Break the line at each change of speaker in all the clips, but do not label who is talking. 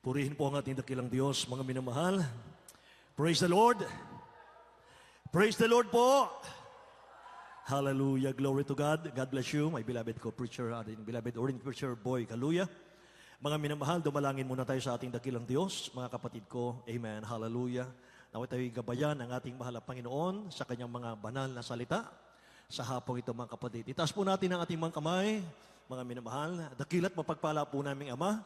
Purihin po ang ating dakilang Diyos, mga minamahal. Praise the Lord. Praise the Lord po. Hallelujah. Glory to God. God bless you, my beloved co-preacher, ating beloved ordained preacher, Boy Kaluya. Mga minamahal, dumalangin muna tayo sa ating dakilang Diyos, mga kapatid ko. Amen. Hallelujah. Naway tayo gabayan ng ating mahal na Panginoon sa kanyang mga banal na salita. Sa hapong ito, mga kapatid. Itaas po natin ang ating mga kamay, mga minamahal. Dakilat mapagpala po naming Ama,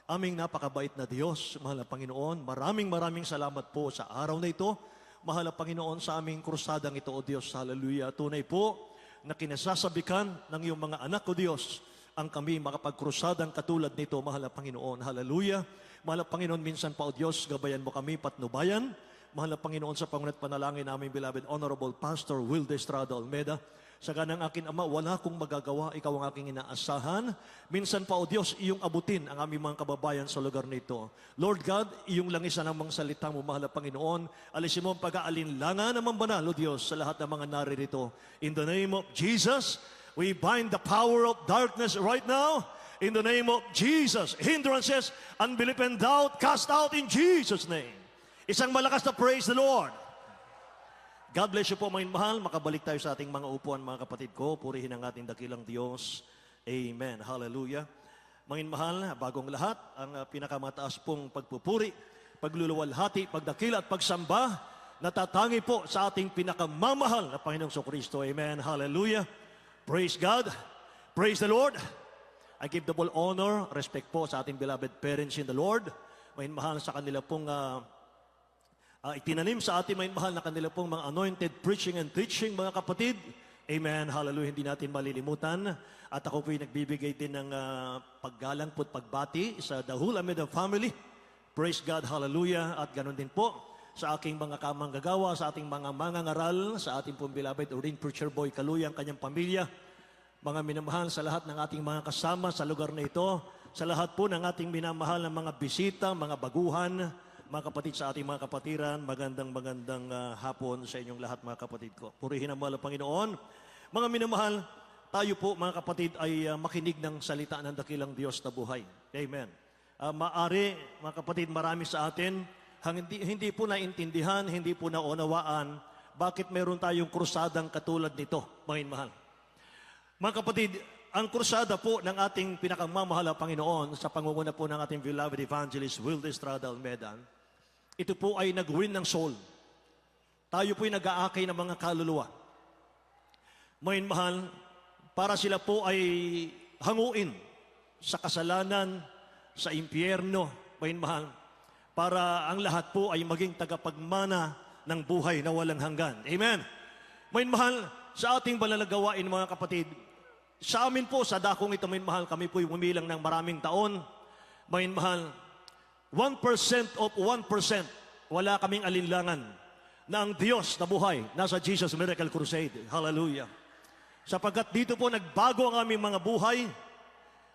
aming napakabait na Diyos, mahal na Panginoon. Maraming salamat po sa araw na ito. Mahal na Panginoon, sa aming krusadang ito, O Diyos. Hallelujah. Tunay po na kinasasabikan ng iyong mga anak, O Diyos, ang kami makapagkrusadang katulad nito, mahal na Panginoon. Hallelujah. Mahal na Panginoon, minsan pa, O Diyos, gabayan mo kami, patnubayan. Mahal na Panginoon, sa pangunat panalangin namin, beloved Honorable Pastor Wilde Estrada Olmeda, sa ganang akin, Ama, wala kong magagawa, ikaw ang aking inaasahan. Minsan pa, O Diyos, iyong abutin ang aming mga kababayan sa lugar nito. Lord God, iyong langisan ang mga salita mo, mahal na Panginoon. Alisin mo ang pag-aalinlangan ng mga banal, O Diyos, sa lahat ng mga naririto. In the name of Jesus, we bind the power of darkness right now. In the name of Jesus, hindrances, unbelief and doubt, cast out in Jesus' name. Isang malakas na praise the Lord. God bless you po, mga mahal. Makabalik tayo sa ating mga upuan, mga kapatid ko. Purihin ang ating dakilang Diyos. Amen. Hallelujah. Mga mahal, bagong lahat, ang pinakamataas pong pagpupuri, pagluluwalhati, pagdakila at pagsamba, natatangi po sa ating pinakamamahal na Panginoong Kristo. Amen. Hallelujah. Praise God. Praise the Lord. I give double honor, respect po sa ating beloved parents in the Lord. Mga mahal, sa kanila pong itinanim sa ating mga mahal na kanila pong mga anointed preaching and teaching, mga kapatid. Amen. Hallelujah. Hindi natin malilimutan. At ako po'y nagbibigay din ng paggalang po at pagbati sa The Whole Ameda family. Praise God. Hallelujah. At ganun din po sa aking mga kamanggagawa, sa ating mga mangangaral, sa ating pong beloved ordained preacher Boy Kaluya, ang kanyang pamilya. Mga minamahal, sa lahat ng ating mga kasama sa lugar na ito, sa lahat po ng ating minamahal na mga bisita, mga baguhan, mga kapatid sa ating mga kapatiran, magandang hapon sa inyong lahat, mga kapatid ko. Purihin ang mahal na Panginoon. Mga minamahal, tayo po, mga kapatid, ay makinig ng salita ng dakilang Diyos na buhay. Amen. Maari, mga kapatid, marami sa atin, hindi po naintindihan, hindi po naunawaan, bakit mayroon tayong krusadang katulad nito, mga minamahal. Mga kapatid, ang krusada po ng ating pinakamamahal na Panginoon sa pangunguna po ng ating beloved evangelist Wilde Estrada Olmeda, ito po ay nag-win ng soul. Tayo po'y nag-aakay ng mga kaluluwa. Mga mahal, para sila po ay hanguin sa kasalanan, sa impyerno, mga mahal, para ang lahat po ay maging tagapagmana ng buhay na walang hanggan. Amen. Mga mahal, sa ating balalagawain, mga kapatid, sa amin po, sa dakong ito, mga mahal, kami po'y umilang ng maraming taon. Mga mahal, 1% of 1%, wala kaming alinlangan na ang Diyos na buhay nasa Jesus Miracle Crusade. Hallelujah. Sapagkat dito po nagbago ang aming mga buhay,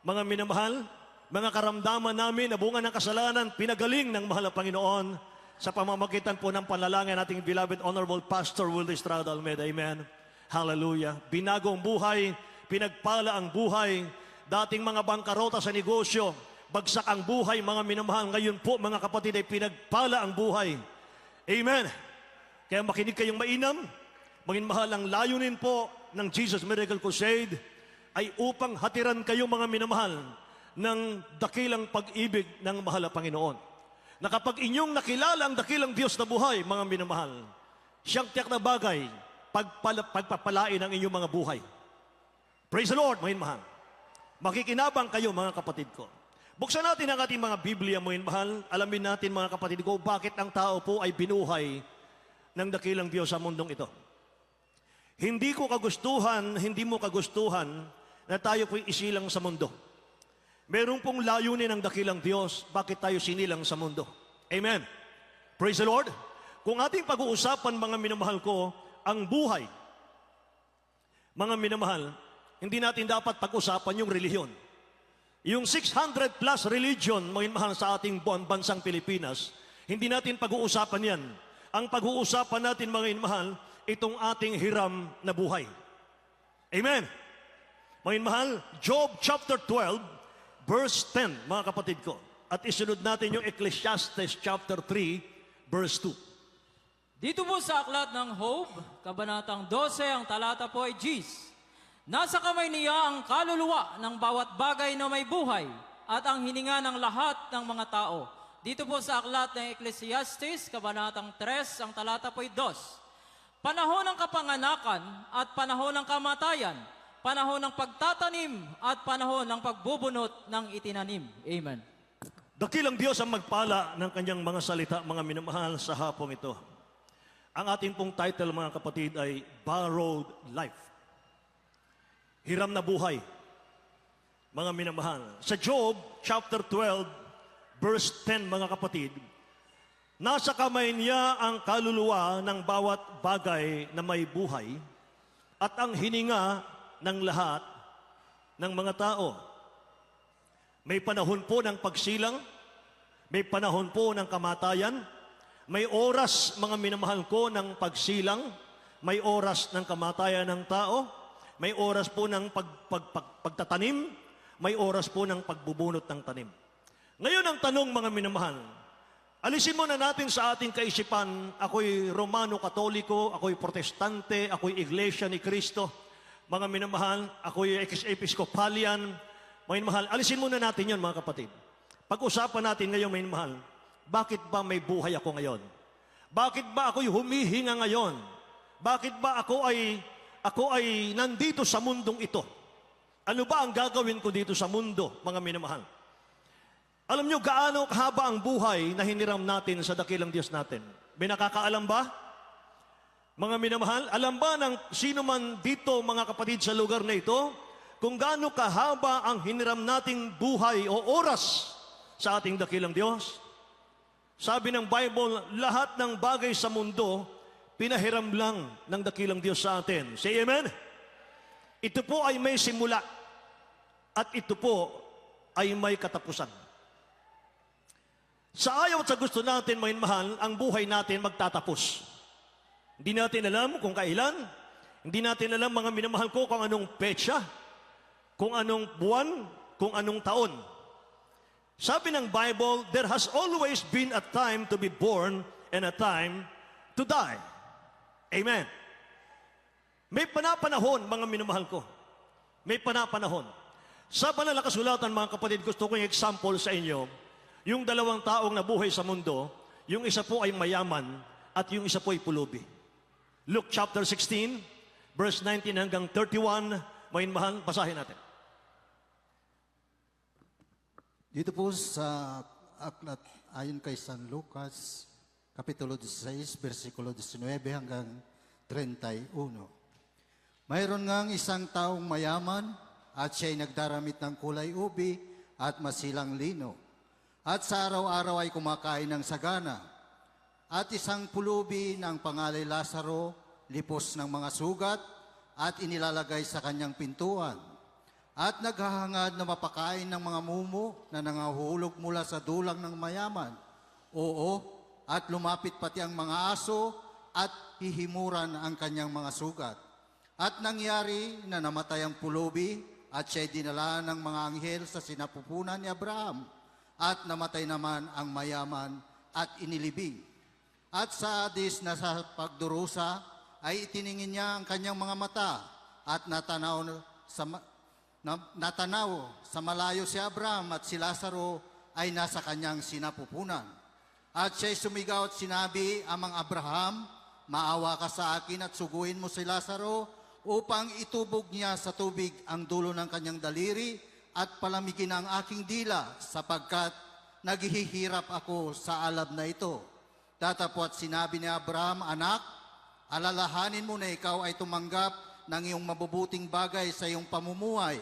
mga minamahal, mga karamdaman namin na bunga ng kasalanan, pinagaling ng mahal na Panginoon sa pamamagitan po ng panalangin nating beloved Honorable Pastor Wilde Estrada Olmeda. Amen. Hallelujah. Binago ang buhay, pinagpala ang buhay, dating mga bangkarota sa negosyo, bagsak ang buhay, mga minamahal. Ngayon po, mga kapatid, ay pinagpala ang buhay. Amen. Kaya makinig kayong mainam. Mga mahal, ang layunin po ng Jesus Miracle Crusade ay upang hatiran kayo, mga minamahal, ng dakilang pag-ibig ng mahal na Panginoon. Na kapag inyong nakilala ang dakilang Diyos na buhay, mga minamahal, siyang tiyak na bagay, pagpapalain ang inyong mga buhay. Praise the Lord, mga mahal. Makikinabang kayo, mga kapatid ko. Buksan natin ang ating mga Biblia, mga mahal. Alamin natin, mga kapatid ko, bakit ang tao po ay binuhay ng dakilang Diyos sa mundong ito. Hindi ko kagustuhan, hindi mo kagustuhan na tayo po'y isilang sa mundo. Meron pong layunin ng dakilang Diyos, bakit tayo sinilang sa mundo. Amen. Praise the Lord. Kung ating pag-uusapan, mga minamahal ko, ang buhay, mga minamahal, hindi natin dapat pag-usapan yung relihiyon. Yung 600 plus religion, mga mahal, sa ating bansang Pilipinas, hindi natin pag-uusapan yan. Ang pag-uusapan natin, mga mahal, itong ating hiram na buhay. Amen. Mga mahal, Job chapter 12, verse 10, mga kapatid ko. At isunod natin yung Ecclesiastes chapter 3, verse 2.
Dito po sa aklat ng Job, kabanatang 12, ang talata po ay Gs. Nasa kamay niya ang kaluluwa ng bawat bagay na may buhay at ang hininga ng lahat ng mga tao. Dito po sa aklat ng Ecclesiastes, kabanatang 3, ang talata po ay 2. Panahon ng kapanganakan at panahon ng kamatayan, panahon ng pagtatanim at panahon ng pagbubunot ng itinanim. Amen.
Dakilang Diyos ang magpala ng kanyang mga salita, mga minamahal sa hapong ito. Ang ating pong title, mga kapatid, ay Borrowed Life. Hiram na buhay, mga minamahal. Sa Job, chapter 12, verse 10, mga kapatid, nasa kamay niya ang kaluluwa ng bawat bagay na may buhay at ang hininga ng lahat ng mga tao. May panahon po ng pagsilang, may panahon po ng kamatayan, may oras, mga minamahal ko, ng pagsilang, may oras ng kamatayan ng tao, may oras po ng pagtatanim, may oras po ng pagbubunot ng tanim. Ngayon ang tanong, mga minamahal, alisin muna natin sa ating kaisipan, ako'y Romano Katoliko, ako'y Protestante, ako'y Iglesia ni Cristo, mga minamahal, ako'y Episcopalian, mga minamahal, alisin muna natin yon, mga kapatid. Pag-usapan natin ngayon, mga minamahal, bakit ba may buhay ako ngayon? Bakit ba ako'y humihinga ngayon? Bakit ba ako ay nandito sa mundong ito? Ano ba ang gagawin ko dito sa mundo, mga minamahal? Alam nyo gaano kahaba ang buhay na hiniram natin sa dakilang Diyos natin? May nakakaalam ba? Mga minamahal, alam ba ng sino man dito, mga kapatid, sa lugar na ito, kung gaano kahaba ang hiniram nating buhay o oras sa ating dakilang Diyos? Sabi ng Bible, lahat ng bagay sa mundo, pinahiram lang ng dakilang Diyos sa atin. Say amen? Ito po ay may simula at ito po ay may katapusan. Sa ayaw at sa gusto natin, mga mahal, ang buhay natin magtatapos. Hindi natin alam kung kailan, hindi natin alam, mga minamahal ko, kung anong petsa, kung anong buwan, kung anong taon. Sabi ng Bible, there has always been a time to be born and a time to die. Amen. May panapanahon, mga minamahal ko. May panapanahon. Sa banal na kasulatan, mga kapatid, gusto ko yung example sa inyo. Yung dalawang taong nabuhay sa mundo, yung isa po ay mayaman at yung isa po ay pulubi. Luke chapter 16, verse 19 hanggang 31, mga minamahal, basahin natin.
Dito po sa aklat ayon kay San Lucas, Kapitulo 16, versikulo 19 hanggang 31. Mayroon ngang isang taong mayaman at siya'y nagdaramit ng kulay ubi at masilang lino. At sa araw-araw ay kumakain ng sagana. At isang pulubi ng pangalay Lazaro, lipos ng mga sugat at inilalagay sa kanyang pintuan. At naghahangad na mapakain ng mga mumo na nangahulog mula sa dulang ng mayaman. Oo, at lumapit pati ang mga aso at hihimuran ang kanyang mga sugat. At nangyari na namatay ang pulubi at siya'y dinala ng mga anghel sa sinapupunan ni Abraham. At namatay naman ang mayaman at inilibing. At sa Adis na sa pagdurusa ay itiningin niya ang kanyang mga mata at natanaw sa malayo si Abraham at si Lazaro ay nasa kanyang sinapupunan. At siya'y sumigaw at sinabi, Amang Abraham, maawa ka sa akin at suguin mo si Lazaro upang itubog niya sa tubig ang dulo ng kanyang daliri at palamigin ang aking dila sapagkat naghihirap ako sa alab na ito. Datapwat sinabi ni Abraham, Anak, alalahanin mo na ikaw ay tumanggap ng iyong mabubuting bagay sa iyong pamumuhay.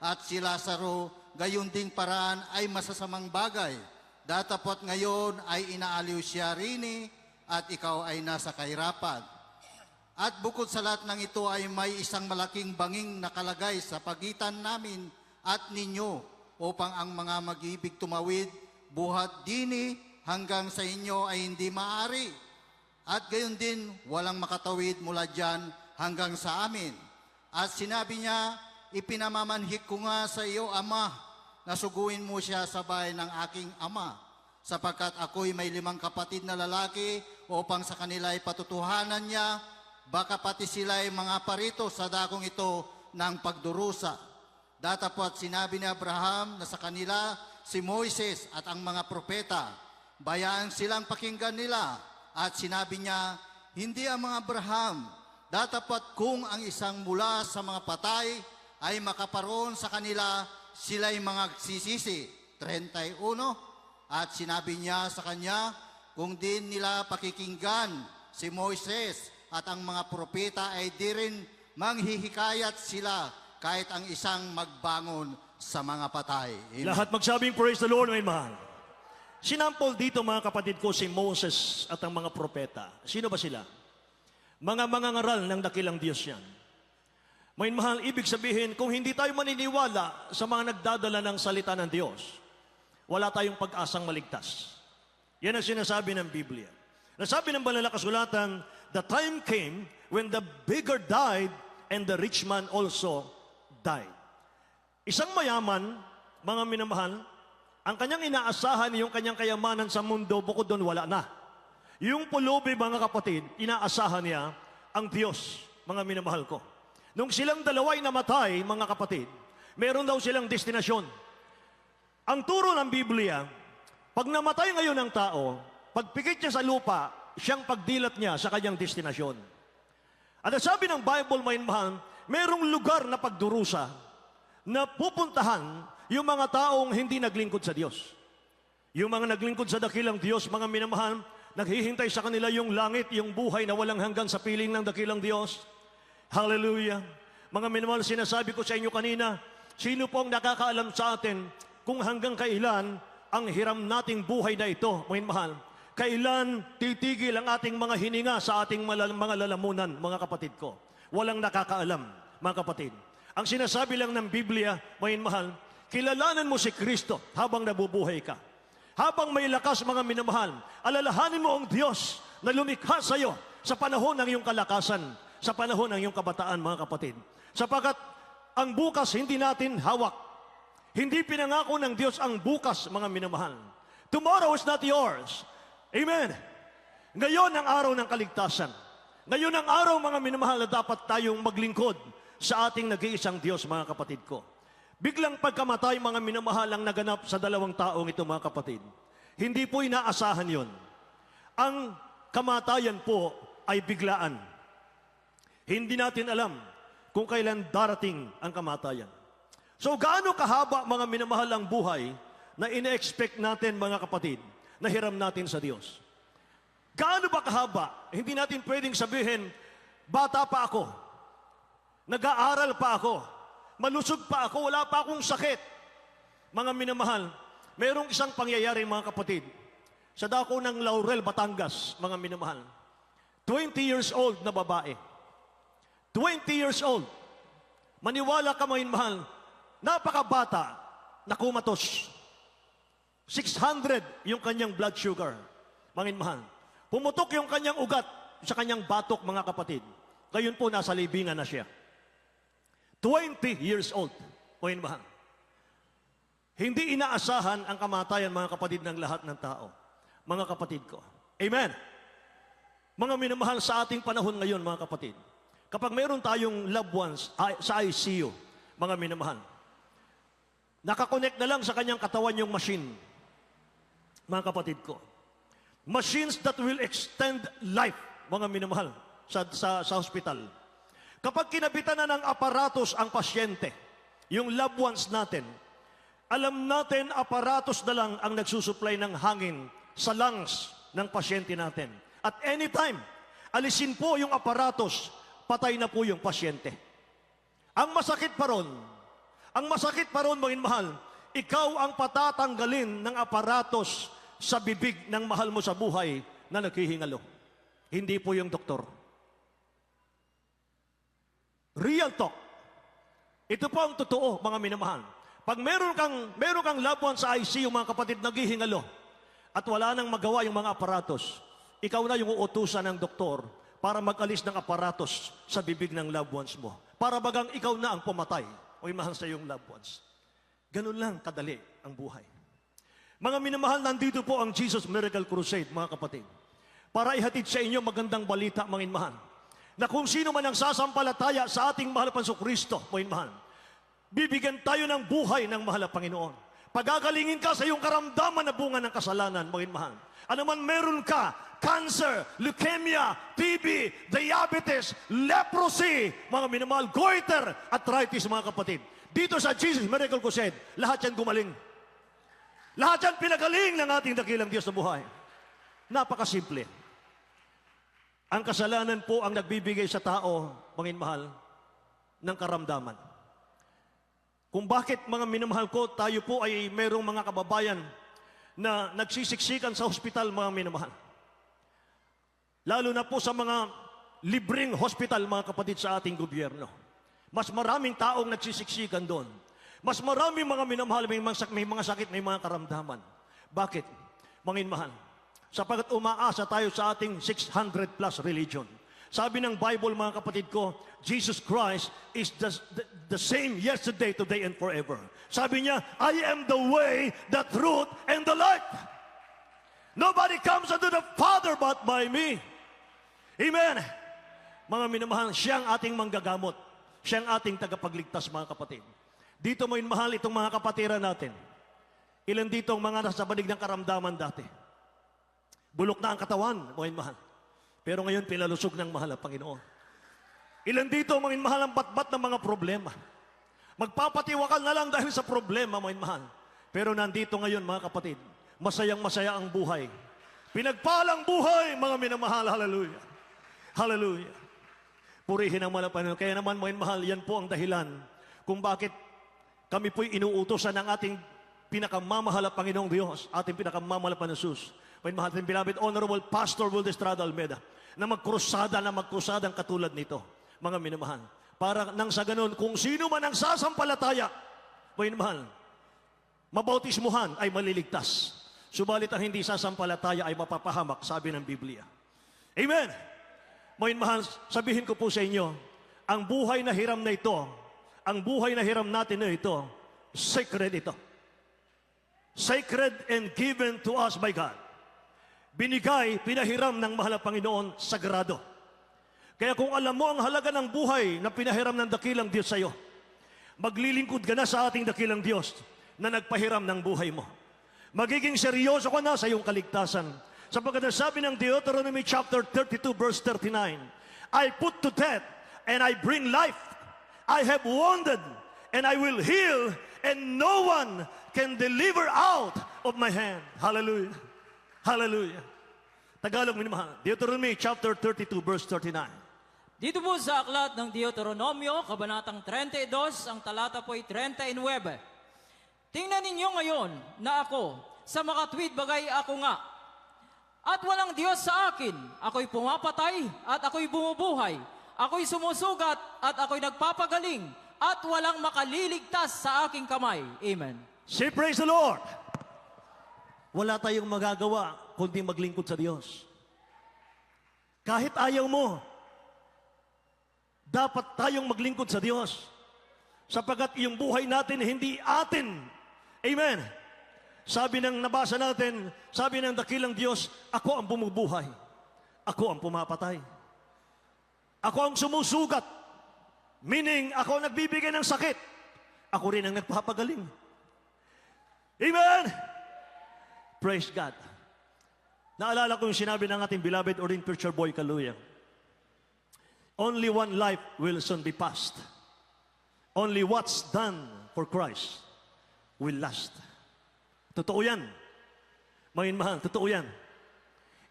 At si Lazaro, gayon ding paraan ay masasamang bagay. Datapwat ngayon ay inaaliw siya rini at ikaw ay nasa kahirapan. At bukod sa lahat ng ito ay may isang malaking banging nakalagay sa pagitan namin at ninyo upang ang mga mag-ibig tumawid buhat dini hanggang sa inyo ay hindi maaari. At gayon din walang makatawid mula dyan hanggang sa amin. At sinabi niya, ipinamamanhik ko nga sa iyo, Ama, nasuguin mo siya sa bahay ng aking ama, sapagkat ako'y may 5 kapatid na lalaki upang sa kanila ay patutuhanan niya, baka pati sila ay mga parito sa dakong ito ng pagdurusa. Datapwat sinabi ni Abraham na sa kanila si Moises at ang mga propeta, bayaan silang pakinggan nila. At sinabi niya, hindi ang mga Abraham, datapwat kung ang isang mula sa mga patay ay makaparoon sa kanila, sila'y mga sisisi. 31. At sinabi niya sa kanya, kung din nila pakikinggan si Moises at ang mga propeta ay di rin manghihikayat sila kahit ang isang magbangon sa mga patay. Amen.
Lahat magsabing praise the Lord, may mahal. Sinampol dito mga kapatid ko si Moses at ang mga propeta. Sino ba sila? Mga mangangaral ng dakilang Diyos yan. May mahal, ibig sabihin, kung hindi tayo maniniwala sa mga nagdadala ng salita ng Diyos, wala tayong pag-asang maligtas. Yan ang sinasabi ng Biblia. Nasabi ng banal na kasulatan, the time came when the beggar died and the rich man also died. Isang mayaman, mga minamahal, ang kanyang inaasahan, yung kanyang kayamanan sa mundo, bukod doon wala na. Yung pulubi, mga kapatid, inaasahan niya ang Diyos, mga minamahal ko. Nung silang dalaway namatay, mga kapatid, meron daw silang destinasyon. Ang turo ng Biblia, pag namatay ngayon ng tao, pagpikit niya sa lupa, siyang pagdilat niya sa kanyang destinasyon. At sabi ng Bible, may mahal, merong lugar na pagdurusa na pupuntahan yung mga taong hindi naglingkod sa Diyos. Yung mga naglingkod sa dakilang Diyos, mga minamahal, naghihintay sa kanila yung langit, yung buhay na walang hanggan sa piling ng dakilang Diyos. Hallelujah. Mga minamahal, sinasabi ko sa inyo kanina, sino po ang nakakaalam sa atin kung hanggang kailan ang hiram nating buhay na ito, mga minamahal? Kailan titigil ang ating mga hininga sa ating mga lalamunan, mga kapatid ko? Walang nakakaalam, mga kapatid. Ang sinasabi lang ng Biblia, mga minamahal, kilalanan mo si Kristo habang nabubuhay ka. Habang may lakas, mga minamahal, alalahanin mo ang Diyos na lumikha sa iyo sa panahon ng iyong kalakasan, sa panahon ng iyong kabataan, mga kapatid. Sapagkat ang bukas hindi natin hawak. Hindi pinangako ng Diyos ang bukas, mga minamahal. Tomorrow is not yours. Amen. Ngayon ang araw ng kaligtasan. Ngayon ang araw, mga minamahal, na dapat tayong maglingkod sa ating nag-iisang Diyos, mga kapatid ko. Biglang pagkamatay, mga minamahal, ang naganap sa 2 taong ito, mga kapatid. Hindi po inaasahan yon. Ang kamatayan po ay biglaan. Hindi natin alam kung kailan darating ang kamatayan. So gaano kahaba, mga minamahal, ang buhay na ine-expect natin, mga kapatid, na hiram natin sa Diyos? Gaano ba kahaba? Hindi natin pwedeng sabihin, bata pa ako, nag-aaral pa ako, malusog pa ako, wala pa akong sakit. Mga minamahal, mayroong isang pangyayari, mga kapatid, sa dako ng Laurel, Batangas, mga minamahal. 20 years old na babae. 20 years old. Maniwala ka, mga minamahal, napakabata, nakumatos. 600 yung kanyang blood sugar, mga minamahal. Pumutok yung kanyang ugat sa kanyang batok, mga kapatid. Ngayon po, nasa libingan na siya. 20 years old, mga minamahal. Hindi inaasahan ang kamatayan, mga kapatid, ng lahat ng tao. Mga kapatid ko. Amen. Mga minamahal, sa ating panahon ngayon, mga kapatid, kapag mayroon tayong loved ones sa ICU, mga minamahal, nakakonect na lang sa kanyang katawan yung machine, mga kapatid ko. Machines that will extend life, mga minamahal, sa hospital. Kapag kinabitan na ng aparatos ang pasyente, yung loved ones natin, alam natin aparatos na lang ang nagsusupply ng hangin sa lungs ng pasyente natin. At anytime, alisin po yung aparatos, patay na po yung pasyente. Ang masakit pa ron, mga minamahal, ikaw ang patatanggalin ng aparatos sa bibig ng mahal mo sa buhay na naghihingalo. Hindi po yung doktor. Real talk. Ito po ang totoo, mga minamahal. Pag meron kang loved one sa ICU, mga kapatid, naghihingalo, at wala nang magawa yung mga aparatos, ikaw na yung uutusan ng doktor para mag-alis ng aparatos sa bibig ng loved ones mo. Para bagang ikaw na ang pumatay o mahal sa iyong loved ones. Ganun lang kadali ang buhay. Mga minamahal, nandito po ang Jesus Miracle Crusade, mga kapatid. Para ihatid sa inyo magandang balita, mga inmahal, na kung sino man ang sasampalataya sa ating mahal na Kristo, mga inmahal, bibigyan tayo ng buhay ng mahal na Panginoon. Pagagalingin ka sa iyong karamdaman na bunga ng kasalanan, mga inmahal. Ano man meron ka, cancer, leukemia, TB, diabetes, leprosy, mga minamahal, goiter, arthritis, mga kapatid. Dito sa Jesus Miracle Crusade, lahat yan gumaling. Lahat yan pinagaling ng ating dakilang Diyos na buhay. Napakasimple. Ang kasalanan po ang nagbibigay sa tao, mga mahal, ng karamdaman. Kung bakit, mga minamahal ko, tayo po ay mayroong mga kababayan na nagsisiksikan sa hospital, mga minamahal. Lalo na po sa mga libreng hospital, mga kapatid, sa ating gobyerno. Mas maraming taong nagsisiksikan doon. Mas maraming mga minamahal, may mga sakit, may mga karamdaman. Bakit? Mga minamahal, sapagkat umaasa tayo sa ating 600 plus religion. Sabi ng Bible, mga kapatid ko, Jesus Christ is the same yesterday, today, and forever. Sabi niya, I am the way, the truth, and the life. Nobody comes unto the Father but by me. Amen. Mga minamahal, siya ang ating manggagamot. Siya ang ating tagapagligtas, mga kapatid. Dito mo mahal itong mga kapatiran natin. Ilan dito ang mga nasa banig ng karamdaman dati? Bulok na ang katawan, mga mahal. Pero ngayon, pinalusog ng mahal ang Panginoon. Ilan dito, mga mahal, ang batbat ng mga problema. Magpapatiwakal na lang dahil sa problema, mga mahal. Pero nandito ngayon, mga kapatid, masayang-masaya ang buhay. Pinagpalang buhay, mga minamahal, hallelujah. Hallelujah. Purihin ang mahal ang Panginoon. Kaya naman, mga mahal, yan po ang dahilan kung bakit kami po'y inuutosan ng ating pinakamamahal ang Panginoong Diyos, ating pinakamamahal ang Jesus. May mahal natin beloved Honorable Pastor Will Estrada Almeida, na magkrusadang katulad nito, mga minamahal. Para nang sa ganun, kung sino man ang sasampalataya, may mahal, mabautismuhan ay maliligtas. Subalit ang hindi sasampalataya ay mapapahamak, sabi ng Biblia. Amen! May mahal, sabihin ko po sa inyo, ang buhay na hiram na ito, ang buhay na hiram natin na ito, sacred ito. Sacred and given to us by God. Binigay, pinahiram ng mahal na Panginoon, sagrado. Kaya kung alam mo ang halaga ng buhay na pinahiram ng dakilang Diyos sa iyo, maglilingkod ka na sa ating dakilang Diyos na nagpahiram ng buhay mo. Magiging seryoso ka na sa iyong kaligtasan. Sapagkat sabi ng Deuteronomy chapter 32 verse 39, I put to death and I bring life. I have wounded and I will heal, and no one can deliver out of my hand. Hallelujah. Hallelujah. Tagalog, minamahal. Deuteronomy chapter 32 verse 39.
Dito po sa aklat ng Deuteronomio, kabanatang 32, ang talata po ay 39. Tingnan ninyo ngayon na ako, sa makatwid bagay ako nga. At walang Diyos sa akin. Ako'y pumapatay at ako'y bumubuhay. Ako'y sumusugat at ako'y nagpapagaling. At walang makaliligtas sa aking kamay. Amen.
Say praise the Lord. Wala tayong magagawa kundi maglingkod sa Diyos. Kahit ayaw mo, dapat tayong maglingkod sa Diyos. Sapagkat yung buhay natin hindi atin. Amen. Sabi ng nabasa natin, sabi ng dakilang Diyos, ako ang bumubuhay. Ako ang pumapatay. Ako ang sumusugat. Meaning, ako ang nagbibigay ng sakit. Ako rin ang nagpapagaling. Amen! Praise God. Naalala ko yung sinabi ng ating beloved Ordained Preacher Boy Kaluyang. Only one life will soon be passed. Only what's done for Christ will last. Totoo yan. Mga mahal, totoo yan.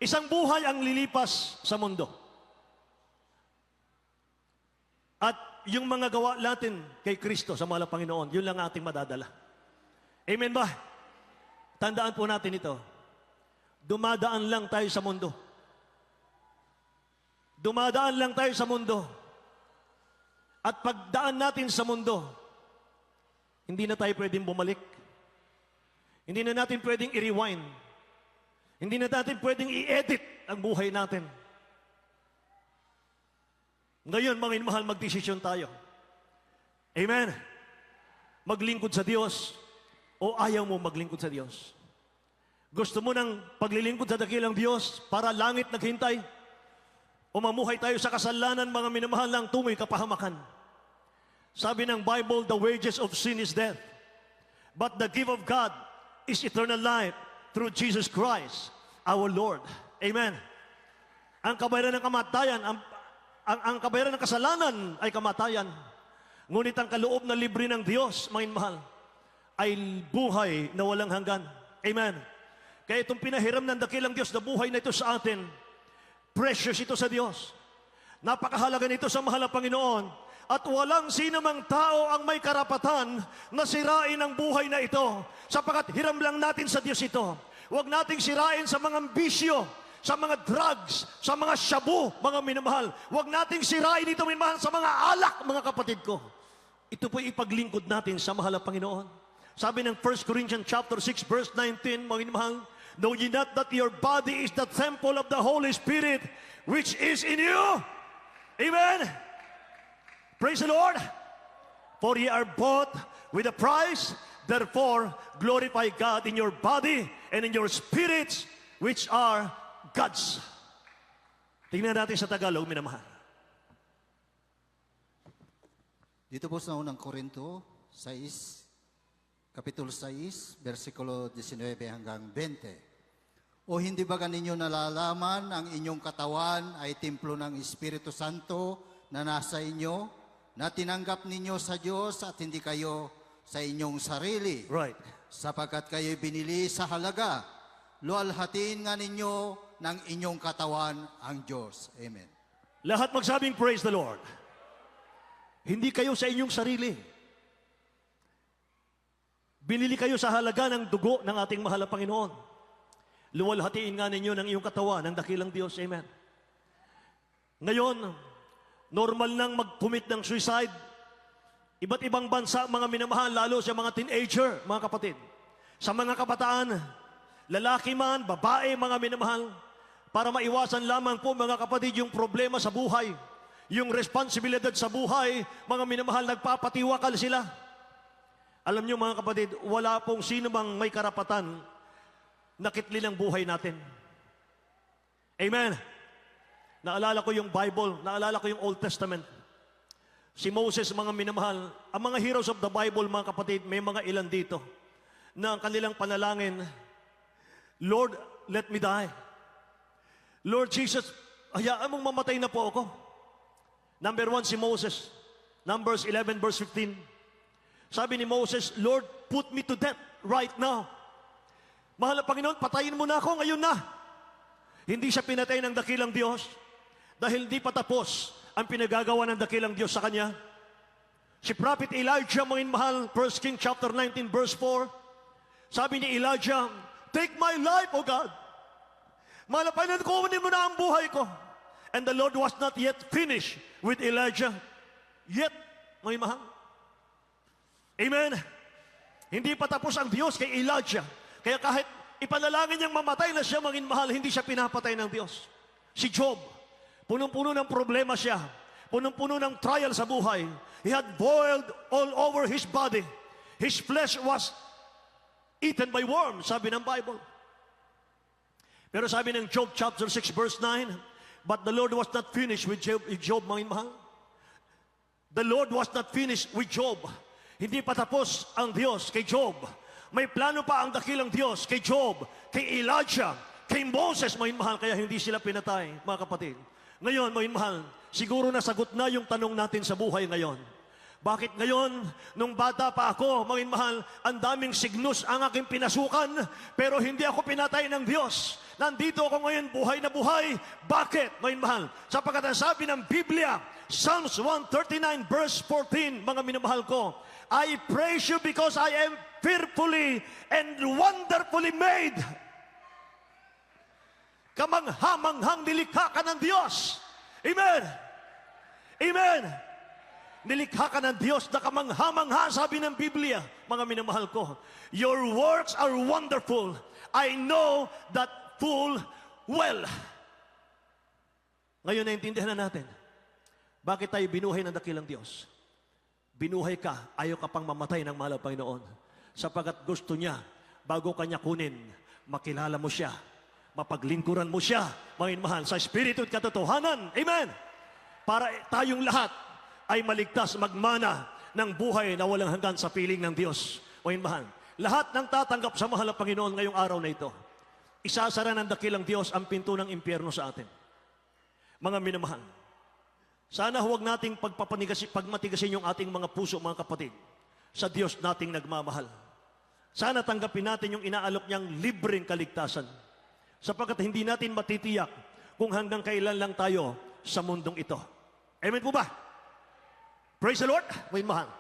Isang buhay ang lilipas sa mundo. At yung mga gawa natin kay Kristo sa mahal na Panginoon, yun lang ating madadala. Amen ba? Tandaan po natin ito. Dumadaan lang tayo sa mundo. Dumadaan lang tayo sa mundo. At pagdaan natin sa mundo, hindi na tayo pwedeng bumalik. Hindi na natin pwedeng i-rewind. Hindi na natin pwedeng i-edit ang buhay natin. Ngayon, mga mahal, magdesisyon tayo. Amen. Maglingkod sa Diyos O ayaw mo maglingkod sa Diyos? Gusto mo ng paglilingkod sa dakilang Diyos para langit naghintay? O mamuhay tayo sa kasalanan, mga minamahal ng tungoy kapahamakan? Sabi ng Bible, the wages of sin is death. But the gift of God is eternal life through Jesus Christ, our Lord. Amen. Ang kabayaran ng kamatayan, ang kabayaran ng kasalanan ay kamatayan. Ngunit ang kaloob na libre ng Diyos, mga mahal, ay buhay na walang hanggan. Amen. Kaya itong pinahiram ng dakilang Diyos na buhay na ito sa atin, precious ito sa Diyos. Napakahalaga nito sa mahal na Panginoon. At walang sinamang tao ang may karapatan na sirain ang buhay na ito, sapagkat hiram lang natin sa Diyos ito. Huwag nating sirain sa mga bisyo, sa mga drugs, sa mga shabu, mga minamahal. Huwag nating sirain ito, minamahal, sa mga alak, mga kapatid ko. Ito po'y ipaglingkod natin sa mahal na Panginoon. Sabi ng 1 Corinthians chapter 6, verse 19, mga minamahal, know ye not that your body is the temple of the Holy Spirit, which is in you? Amen. Praise the Lord. For ye are bought with a price, therefore glorify God in your body and in your spirits, which are God's. Tingnan natin sa Tagalog, minamahal.
Dito po sa unang Korinto 6, Kapitulo 6, versikulo 19 hanggang 20. O hindi ba ninyo nalalaman ang inyong katawan ay templo ng Espiritu Santo na nasa inyo, na tinanggap ninyo sa Diyos at hindi kayo sa inyong sarili?
Right.
Sapagkat kayo binili sa halaga, lualhatiin nga ninyo ng inyong katawan ang Diyos. Amen.
Lahat magsabing praise the Lord. Hindi kayo sa inyong sarili. Binili kayo sa halaga ng dugo ng ating mahal na Panginoon. Luwalhatiin nga ninyo ng iyong katawan ng dakilang Diyos. Amen. Ngayon, normal nang mag-commit ng suicide. Iba't ibang bansa, mga minamahal, lalo sa mga teenager, mga kapatid. Sa mga kabataan, lalaki man, babae, mga minamahal, para maiwasan lamang po, mga kapatid, yung problema sa buhay, yung responsibilidad sa buhay, mga minamahal, nagpapatiwakal sila. Alam niyo, mga kapatid, wala pong sino mang may karapatan na kitlin ang buhay natin. Amen. Naalala ko yung Bible, naalala ko yung Old Testament. Si Moses, mga minamahal, ang mga heroes of the Bible, mga kapatid, may mga ilan dito na ang kanilang panalangin, Lord, let me die. Lord Jesus, hayaan mong mamatay na po ako. Number 1, si Moses. Numbers 11, verse 15. Sabi ni Moses, Lord, put me to death right now. Mahal na Panginoon, patayin mo na ako ngayon na. Hindi siya pinatay ng dakilang Diyos dahil hindi pa tapos ang pinagagawa ng dakilang Diyos sa kanya. Si Prophet Elijah, mga mahal, 1 King chapter 19, verse 4, sabi ni Elijah, take my life, O God. Mahal na Panginoon, kunin mo na ang buhay ko. And the Lord was not yet finished with Elijah. Yet, mga mahal. Amen. Hindi pa tapos ang Diyos kay Elijah. Kaya kahit ipanalangin niyang mamatay na siya, mga mahal, hindi siya pinapatay ng Diyos. Si Job, punong-puno ng problema siya. Punong-puno ng trial sa buhay. He had boiled all over his body. His flesh was eaten by worms, sabi ng Bible. Pero sabi ng Job chapter 6, verse 9, but the Lord was not finished with Job, mga mahal. The Lord was not finished with Job. Hindi pa tapos ang Diyos kay Job. May plano pa ang dakilang Diyos kay Job, kay Elijah, kay Moses, mga mahal, kaya hindi sila pinatay, mga kapatid. Ngayon, mga mahal, siguro nasagot na yung tanong natin sa buhay ngayon. Bakit ngayon, nung bata pa ako, mga mahal, ang daming signus ang aking pinasukan, pero hindi ako pinatay ng Diyos. Nandito ako ngayon, buhay na buhay. Bakit, mga mahal? Sapagkat ang sabi ng Biblia, Psalms 139, verse 14, mga minamahal ko, I praise you because I am fearfully and wonderfully made. Kamangha-manghang nilikha ka ng Diyos. Amen. Amen. Nilikha ka ng Diyos na kamangha-mangha, sabi ng Biblia, mga minamahal ko. Your works are wonderful. I know that full well. Ngayon, naintindihan na natin. Bakit tayo binuhay ng dakilang Diyos? Binuhay ka, ayaw ka pang mamatay ng mahal na Panginoon. Sapagkat gusto niya, bago kanya kunin, makilala mo siya, mapaglingkuran mo siya, mga mahal, sa Espiritu at katotohanan. Amen! Para tayong lahat ay maligtas, magmana ng buhay na walang hanggan sa piling ng Diyos. Mga mahal, lahat ng tatanggap sa mahal na Panginoon ngayong araw na ito, isasara ng dakilang Diyos ang pinto ng impyerno sa atin. Mga minamahal, sana huwag nating pagmatigasin yung ating mga puso, mga kapatid, sa Diyos nating nagmamahal. Sana tanggapin natin yung inaalok niyang libreng kaligtasan, sapagkat hindi natin matitiyak kung hanggang kailan lang tayo sa mundong ito. Amen po ba? Praise the Lord! May mahal.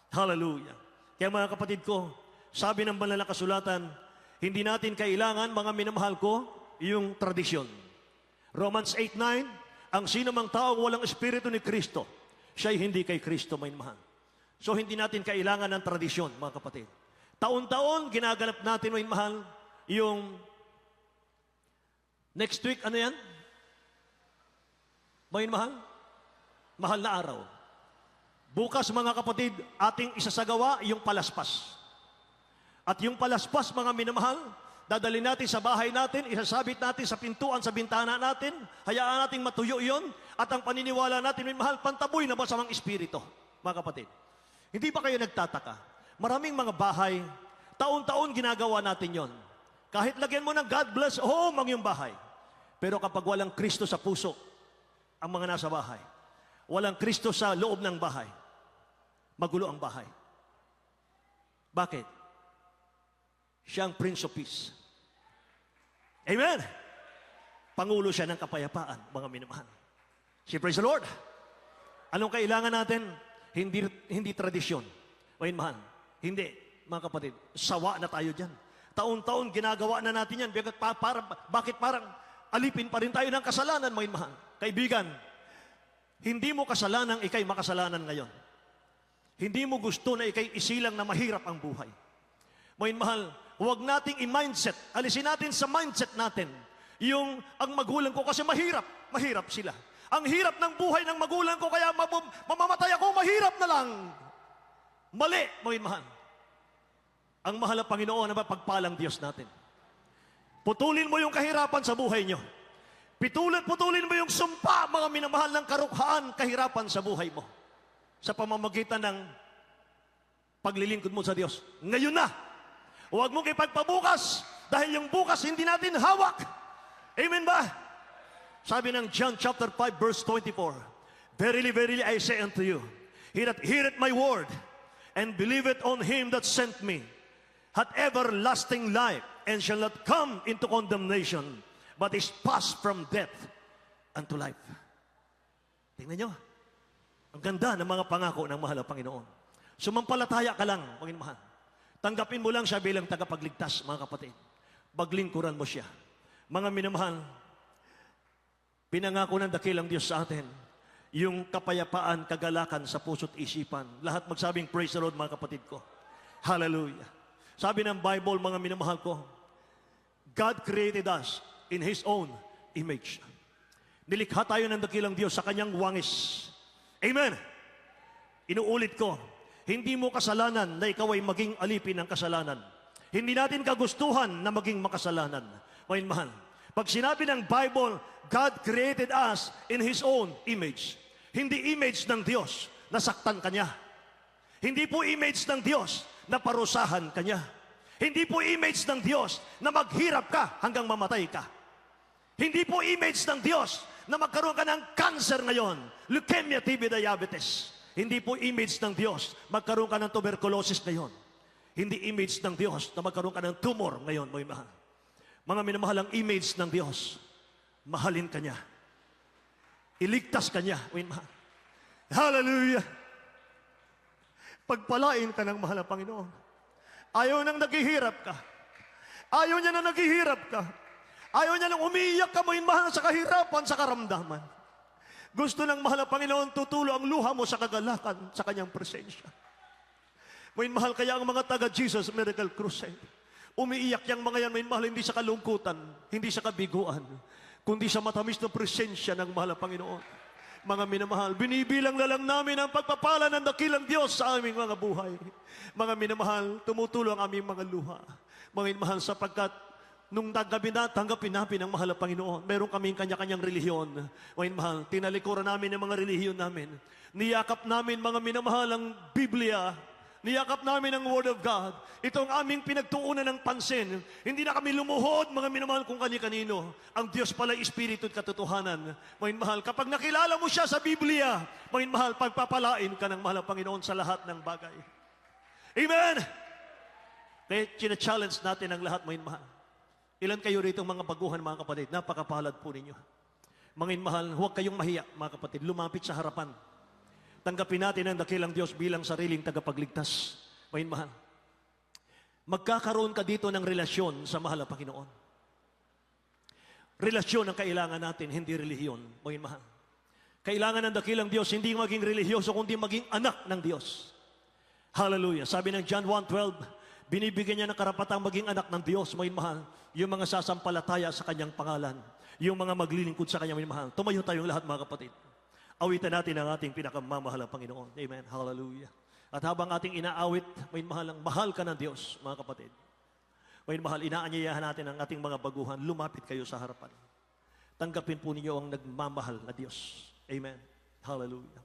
Hallelujah. Kaya mga kapatid ko, sabi ng banal na kasulatan, hindi natin kailangan, mga minamahal ko, yung tradisyon. Romans 8:9, ang sino mang taong walang Espiritu ni Kristo, siya'y hindi kay Kristo, may mahal. So hindi natin kailangan ng tradisyon, mga kapatid. Taon-taon, ginaganap natin, may mahal, yung next week, ano yan? May mahal? Mahal na araw. Bukas, mga kapatid, ating isasagawa yung palaspas. At yung palaspas, mga minamahal, dadalhin natin sa bahay natin, isasabit natin sa pintuan, sa bintana natin, hayaan natin matuyo yon, at ang paniniwala natin, may mahal, pantaboy na masamang espiritu, mga kapatid. Hindi ba kayo nagtataka? Maraming mga bahay, taon-taon ginagawa natin yon. Kahit lagyan mo ng God bless home ang iyong bahay. Pero kapag walang Kristo sa puso, ang mga nasa bahay, walang Kristo sa loob ng bahay, magulo ang bahay. Bakit? Siya ang Prince of Peace. Amen! Pangulo siya ng kapayapaan, mga minamahal. Si praise the Lord. Anong kailangan natin? Hindi tradisyon. Mga mahal. Hindi, mga kapatid. Sawa na tayo dyan. Taon-taon ginagawa na natin yan. Bakit parang alipin pa rin tayo ng kasalanan, mga mahal? Kaibigan, hindi mo kasalanan, ikay makasalanan ngayon. Hindi mo gusto na ikay isilang na mahirap ang buhay. Mga mahal, huwag nating i-mindset. Alisin natin sa mindset natin yung ang magulang ko kasi mahirap sila. Ang hirap ng buhay ng magulang ko kaya mamamatay ako, mahirap na lang. Mali, mga mahal. Ang mahal na Panginoon na pagpalang Diyos natin. Putulin mo yung kahirapan sa buhay nyo. Putulin mo yung sumpa, mga minamahal ng karukhaan, kahirapan sa buhay mo. Sa pamamagitan ng paglilingkod mo sa Diyos. Ngayon na! Huwag mong ipagpabukas dahil yung bukas hindi natin hawak. Amen ba? Sabi ng John chapter 5 verse 24, Verily, verily, I say unto you, he that heareth my word and believeth on him that sent me hath everlasting life and shall not come into condemnation, but is passed from death unto life. Tingnan nyo. Ang ganda ng mga pangako ng mahal na Panginoon. Sumampalataya ka lang, Panginoon mahal. Tanggapin mo lang siya bilang tagapagligtas, mga kapatid. Paglingkuran mo siya. Mga minamahal, pinangako ng dakilang Diyos sa atin, yung kapayapaan, kagalakan sa puso't isipan. Lahat magsabing praise the Lord, mga kapatid ko. Hallelujah. Sabi ng Bible, mga minamahal ko, God created us in His own image. Nilikha tayo ng dakilang Diyos sa kanyang wangis. Amen. Inuulit ko, hindi mo kasalanan na ikaw ay maging alipin ng kasalanan. Hindi natin kagustuhan na maging makasalanan. Mga mahal, pag sinabi ng Bible, God created us in His own image. Hindi image ng Diyos na saktan kanya. Hindi po image ng Diyos na parusahan kanya. Hindi po image ng Diyos na maghirap ka hanggang mamatay ka. Hindi po image ng Diyos na magkaroon ka ng cancer ngayon, leukemia, TB, diabetes. Hindi po image ng Diyos magkaroon ka ng tuberculosis ngayon. Hindi image ng Diyos na magkaroon ka ng tumor ngayon, mga mahal. Mga minamahal, ang image ng Diyos, mahalin ka niya. Iligtas ka niya, mga mahal. Hallelujah! Pagpalain ka ng mahal na Panginoon. Ayaw nang naghihirap ka. Ayaw niya na naghihirap ka. Ayaw niya nang umiiyak ka, mga mahal, sa kahirapan, sa karamdaman. Gusto ng mahal na Panginoon, tutulo ang luha mo sa kagalakan sa kanyang presensya. May mahal kaya ang mga taga-Jesus Miracle Crusade. Umiiyak yang mga yan, may mahal, hindi sa kalungkutan, hindi sa kabiguan, kundi sa matamis na presensya ng mahal na Panginoon. Mga minamahal, binibilang na lang namin ang pagpapala ng dakilang Diyos sa aming mga buhay. Mga minamahal, tumutulo ang aming mga luha. Mga minamahal, sapagkat nung tanggapin namin ang mahal na Panginoon, meron kaming kanya-kanyang relihiyon. Mga minamahal, tinalikuran namin ang mga relihiyon namin. Niyakap namin, mga minamahal, ang Biblia. Niyakap namin ang Word of God. Ito ang aming pinagtuunan ng pansin. Hindi na kami lumuhod, mga minamahal, kung kani-kanino. Ang Diyos pala Espiritu at katotohanan. Mga minamahal, kapag nakilala mo siya sa Biblia, mga minamahal, pagpapalain ka ng mahal na Panginoon sa lahat ng bagay. Amen! Kaya challenge natin ang lahat, mga minamahal. Ilan kayo rito mga baguhan, mga kapatid? Napakapalad po ninyo. Mga minamahal, huwag kayong mahiya, mga kapatid. Lumapit sa harapan. Tanggapin natin ang dakilang Diyos bilang sariling tagapagligtas. Mahal. Magkakaroon ka dito ng relasyon sa mahal na Panginoon. Relasyon ang kailangan natin, hindi relihiyon. Mahal. Kailangan ng dakilang Diyos, hindi maging relihiyoso, kundi maging anak ng Diyos. Hallelujah. Sabi ng John 1:12, binibigyan niya ng karapatang maging anak ng Diyos. Mahal. Yung mga sasampalataya sa kanyang pangalan. Yung mga maglilingkod sa kanyang mahal. Tumayo tayong lahat, mga kapatid. Awitan natin ang ating pinakamamahal na Panginoon. Amen. Hallelujah. At habang ating inaawit, may mahal ka ng Diyos, mga kapatid. May mahal, inaanyayahan natin ang ating mga baguhan. Lumapit kayo sa harapan. Tanggapin po ninyo ang nagmamahal na Diyos. Amen. Hallelujah.